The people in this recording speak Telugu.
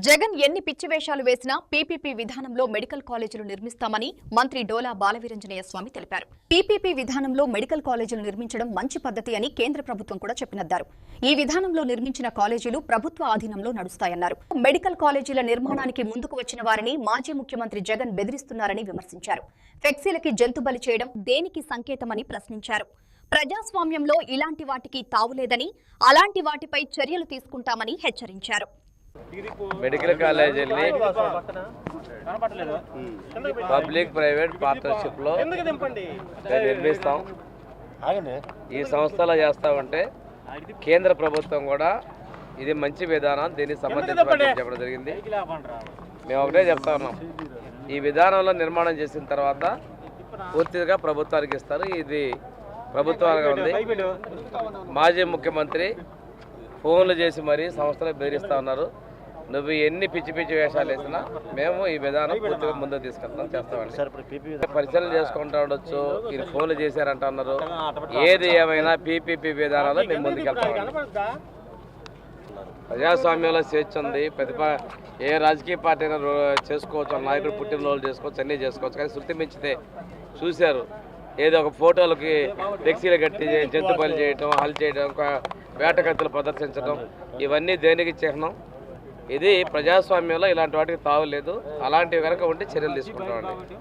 జగన్ ఎన్ని పిచ్చి వేషాలు వేసినా పీపీపీ విధానంలో మెడికల్ కాలేజీలు నిర్మిస్తామని మంత్రి డోలా బాలవీరంజనేయ స్వామి తెలిపారు. పీపీపీ విధానంలో మెడికల్ కాలేజీలు నిర్మించడం మంచి పద్ధతి అని కేంద్ర ప్రభుత్వం కూడా చెప్పినన్నారు. ఈ విధానంలో నిర్మించిన కాలేజీలు ప్రభుత్వ ఆధీనంలో నడుస్తాయన్నారు. మెడికల్ కాలేజీల నిర్మాణానికి ముందుకు వచ్చిన వారిని మాజీ ముఖ్యమంత్రి జగన్ బెదిరిస్తున్నారని విమర్శించారు. ఫ్లెక్సీలకి జంతుబలి చేయడం దేనికి సంకేతమని ప్రశ్నించారు. ప్రజాస్వామ్యంలో ఇలాంటి వాటికి తావులేదని, అలాంటి వాటిపై చర్యలు తీసుకుంటామని హెచ్చరించారు. మెడికల్ కాలేజీల్ని పబ్లిక్ ప్రైవేట్ పార్ట్నర్షిప్ లో నిర్మిస్తాం. ఈ సంస్థలో చేస్తామంటే కేంద్ర ప్రభుత్వం కూడా ఇది మంచి విధానం, దీన్ని సమర్థించమని చెప్పడం జరిగింది. మేము ఒకటే చెప్తా ఉన్నాం, ఈ విధానంలో నిర్మాణం చేసిన తర్వాత పూర్తిగా ప్రభుత్వానికి ఇస్తారు. ఇది ప్రభుత్వానికి ఉంది. మాజీ ముఖ్యమంత్రి ఫోన్లు చేసి మరీ సంస్థలకు బెదిరిస్తూ ఉన్నారు. నువ్వు ఎన్ని పిచ్చి పిచ్చి వేషాలు వేసినా మేము ఈ విధానం పూర్తిగా ముందుకు తీసుకెళ్తాం, చేస్తామండి. పరిశీలన చేసుకుంటూ ఉండొచ్చు, ఈయన ఫోన్లు చేశారంట అన్నారు. ఏది ఏమైనా పీపీపీ విధానంలో మేము ముందుకెళ్తామండి. ప్రజాస్వామ్యంలో స్వేచ్ఛ ఉంది. ఏ రాజకీయ పార్టీ అయినా చేసుకోవచ్చు, నాయకుడు పుట్టినరోజులు చేసుకోవచ్చు, అన్నీ చేసుకోవచ్చు. కానీ శృతి మించితే చూశారు, ఏదో ఒక ఫోటోలకి ఫ్లెక్సీలు కట్టి జంతు బలి చేయడం, హల్ చేయడం, వేటకత్తులు ప్రదర్శించడం, ఇవన్నీ దేనికి చిహ్నం? ఇది ప్రజాస్వామ్యంలో ఇలాంటి వాటికి తావులేదు. అలాంటివి కనుక ఉంటే చర్యలు తీసుకుంటామండి.